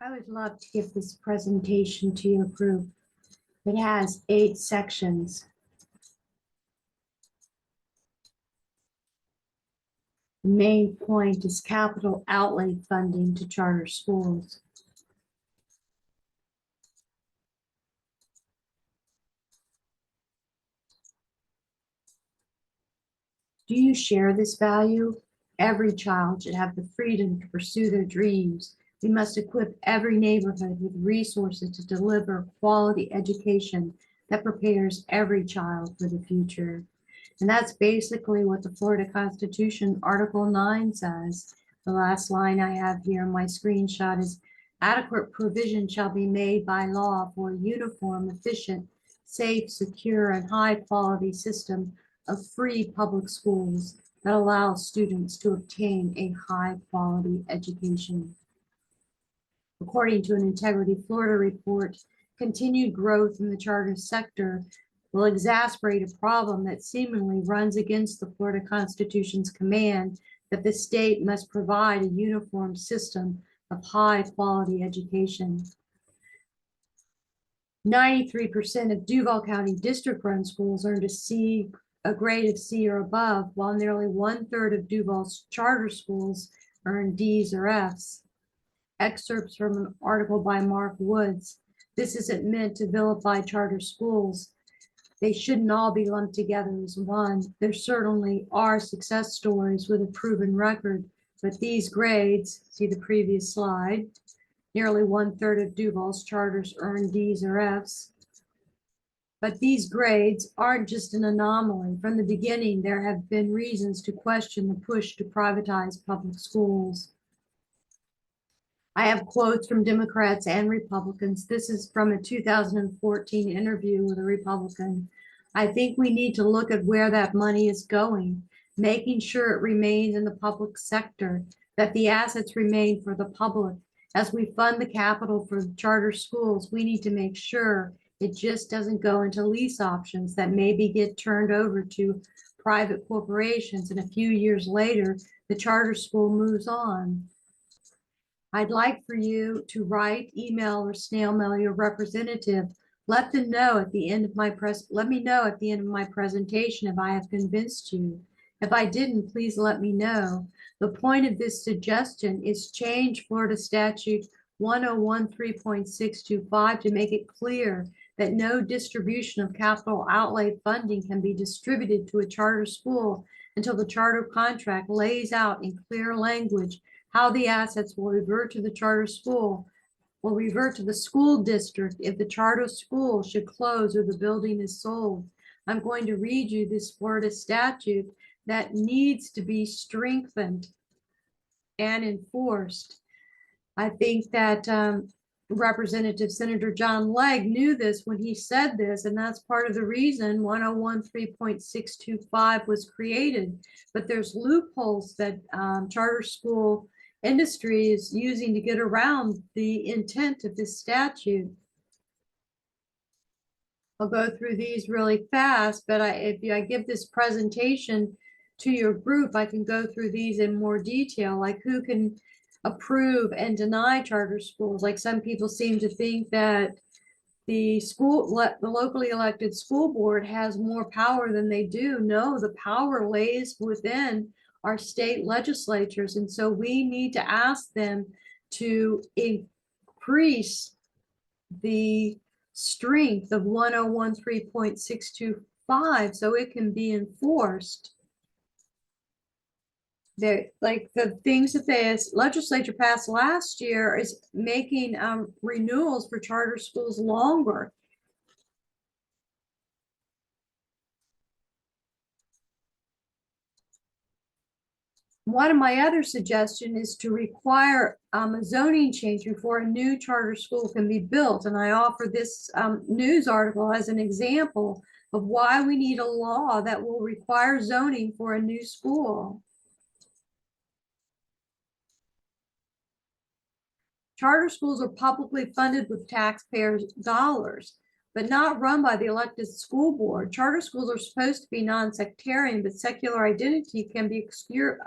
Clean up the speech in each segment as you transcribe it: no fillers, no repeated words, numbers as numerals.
I would love to give this presentation to your group. It has 8 sections. The main point is capital outlay funding to charter schools. Do you share this value? Every child should have the freedom to pursue their dreams. We must equip every neighborhood with resources to deliver quality education that prepares every child for the future. And that's basically what the Florida Constitution, Article 9 says. The last line I have here in my screenshot is, adequate provision shall be made by law for a uniform, efficient, safe, secure, and high-quality system of free public schools that allows students to obtain a high-quality education. According to an Integrity Florida report, continued growth in the charter sector will exacerbate a problem that seemingly runs against the Florida Constitution's command that the state must provide a uniform system of high-quality education. 93% of Duval County district-run schools earned a grade of C or above, while nearly 1/3 of Duval's charter schools earned Ds or Fs. Excerpts from an article by Mark Woods. This isn't meant to vilify charter schools. They shouldn't all be lumped together as one. There certainly are success stories with a proven record, but these grades, see the previous slide, nearly 1/3 of Duval's charters earn Ds or Fs. But these grades aren't just an anomaly. From the beginning, there have been reasons to question the push to privatize public schools. I have quotes from Democrats and Republicans. This is from a 2014 interview with a Republican. I think we need to look at where that money is going, making sure it remains in the public sector, that the assets remain for the public. As we fund the capital for charter schools, we need to make sure it just doesn't go into lease options that maybe get turned over to private corporations, and a few years later, the charter school moves on. I'd like for you to write, email, or snail mail your representative. Let me know at the end of my presentation if I have convinced you. If I didn't, please let me know. The point of this suggestion is change Florida Statute 1013.625 to make it clear that no distribution of capital outlay funding can be distributed to a charter school until the charter contract lays out in clear language how the assets will revert to the charter school, will revert to the school district if the charter school should close or the building is sold. I'm going to read you this Florida statute that needs to be strengthened and enforced. I think that Representative Senator John Legg knew this when he said this, and that's part of the reason 1013.625 was created. But there's loopholes that charter school industry is using to get around the intent of this statute. I'll go through these really fast, but if I give this presentation to your group, I can go through these in more detail, like who can approve and deny charter schools. Like some people seem to think that the locally elected school board has more power than they do. No, the power lays within our state legislatures. And so we need to ask them to increase the strength of 1013.625 so it can be enforced. Like the things that the legislature passed last year is making renewals for charter schools longer. One of my other suggestions is to require a zoning change before a new charter school can be built. And I offer this news article as an example of why we need a law that will require zoning for a new school. Charter schools are publicly funded with taxpayers' dollars, but not run by the elected school board. Charter schools are supposed to be non-sectarian, but secular identity can be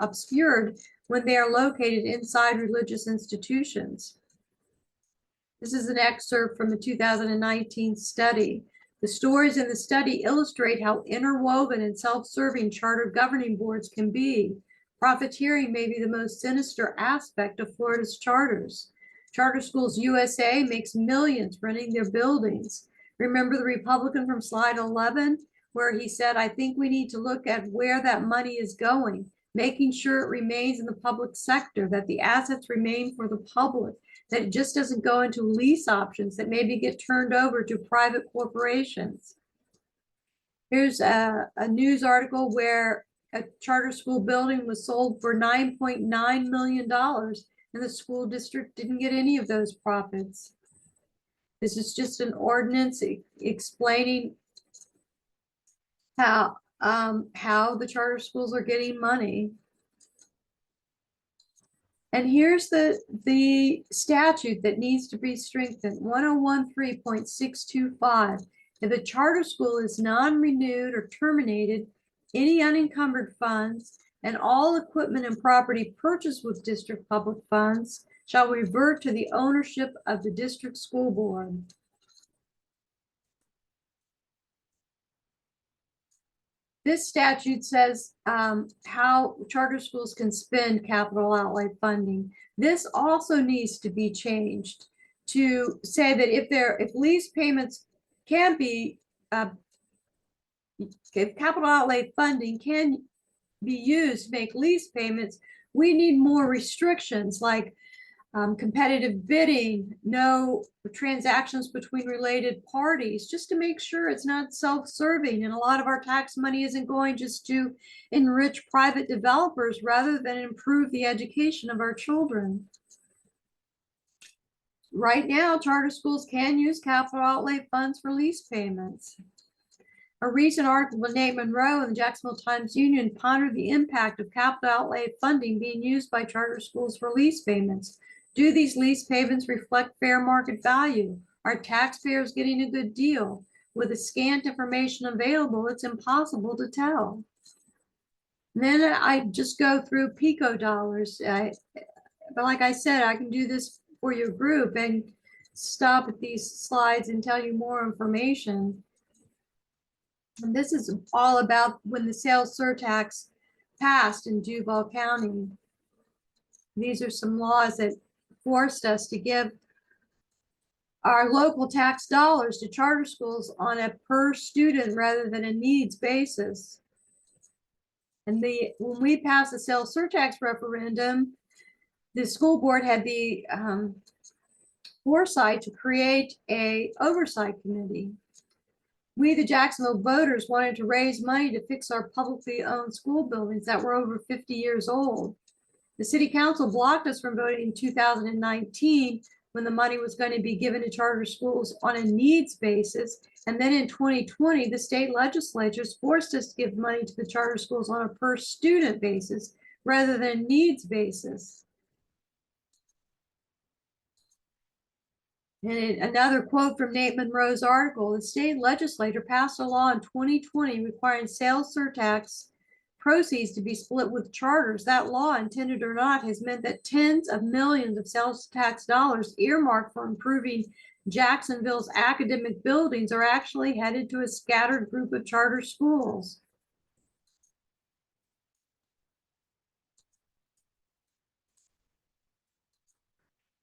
obscured when they are located inside religious institutions. This is an excerpt from the 2019 study. The stories in the study illustrate how interwoven and self-serving charter governing boards can be. Profiteering may be the most sinister aspect of Florida's charters. Charter Schools USA makes millions running their buildings. Remember the Republican from slide 11, where he said, I think we need to look at where that money is going, making sure it remains in the public sector, that the assets remain for the public, that it just doesn't go into lease options that maybe get turned over to private corporations. Here's a news article where a charter school building was sold for $9.9 million, and the school district didn't get any of those profits. This is just an ordinance explaining how the charter schools are getting money. And here's the statute that needs to be strengthened, 1013.625. If a charter school is non-renewed or terminated, any unencumbered funds and all equipment and property purchased with district public funds shall revert to the ownership of the district school board. This statute says how charter schools can spend capital outlay funding. This also needs to be changed to say that if lease payments can be, if capital outlay funding can be used to make lease payments, we need more restrictions like competitive bidding, no transactions between related parties, just to make sure it's not self-serving. And a lot of our tax money isn't going just to enrich private developers rather than improve the education of our children. Right now, charter schools can use capital outlay funds for lease payments. A recent article by Nate Monroe in the Jacksonville Times-Union pondered the impact of capital outlay funding being used by charter schools for lease payments. Do these lease payments reflect fair market value? Are taxpayers getting a good deal? With the scant information available, it's impossible to tell. And then I just go through PICO dollars. But like I said, I can do this for your group and stop at these slides and tell you more information. And this is all about when the sales surtax passed in Duval County. These are some laws that forced us to give our local tax dollars to charter schools on a per student rather than a needs basis. And when we passed the sales surtax referendum, the school board had the foresight to create a oversight committee. We, the Jacksonville voters, wanted to raise money to fix our publicly owned school buildings that were over 50 years old. The city council blocked us from voting in 2019 when the money was going to be given to charter schools on a needs basis. And then in 2020, the state legislatures forced us to give money to the charter schools on a per student basis rather than needs basis. And another quote from Nate Monroe's article, the state legislature passed a law in 2020 requiring sales surtax proceeds to be split with charters. That law, intended or not, has meant that tens of millions of sales tax dollars earmarked for improving Jacksonville's academic buildings are actually headed to a scattered group of charter schools.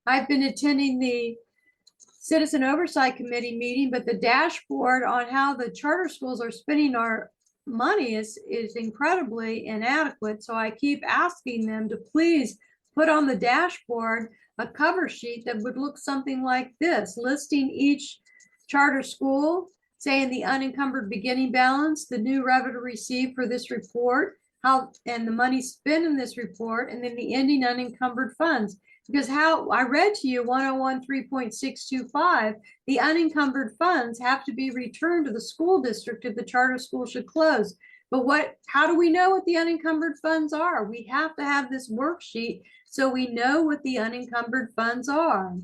I've been attending the Citizen Oversight Committee meeting, but the dashboard on how the charter schools are spending our money is incredibly inadequate. So I keep asking them to please put on the dashboard a cover sheet that would look something like this, listing each charter school, saying the unencumbered beginning balance, the new revenue received for this report, how and the money spent in this report, and then the ending unencumbered funds. Because how I read to you 1013.625, the unencumbered funds have to be returned to the school district if the charter school should close. But how do we know what the unencumbered funds are? We have to have this worksheet so we know what the unencumbered funds are.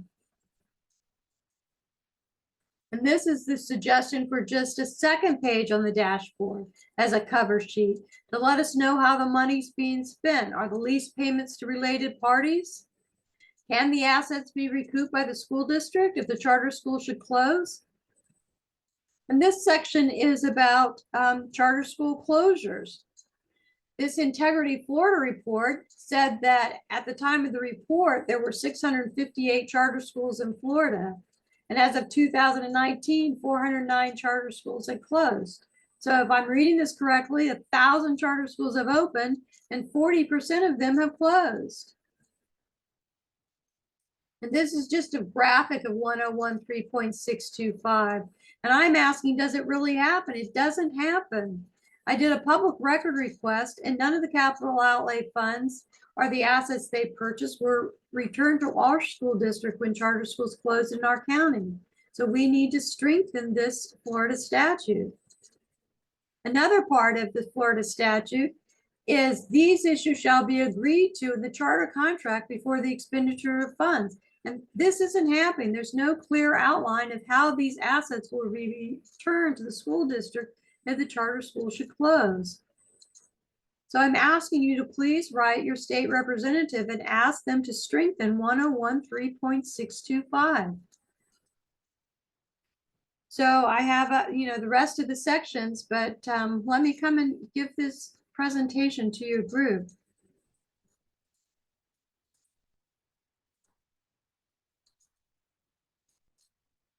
And this is the suggestion for just a second page on the dashboard as a cover sheet to let us know how the money's being spent. Are the lease payments to related parties? Can the assets be recouped by the school district if the charter school should close? And this section is about charter school closures. This Integrity Florida report said that at the time of the report, there were 658 charter schools in Florida. And as of 2019, 409 charter schools had closed. So if I'm reading this correctly, 1,000 charter schools have opened and 40% of them have closed. And this is just a graphic of 1013.625. And I'm asking, does it really happen? It doesn't happen. I did a public record request, and none of the capital outlay funds or the assets they purchased were returned to our school district when charter schools closed in our county. So we need to strengthen this Florida statute. Another part of the Florida statute is these issues shall be agreed to in the charter contract before the expenditure of funds. And this isn't happening. There's no clear outline of how these assets will be returned to the school district if the charter school should close. So I'm asking you to please write your state representative and ask them to strengthen 1013.625. So I have, the rest of the sections, but let me come and give this presentation to your group.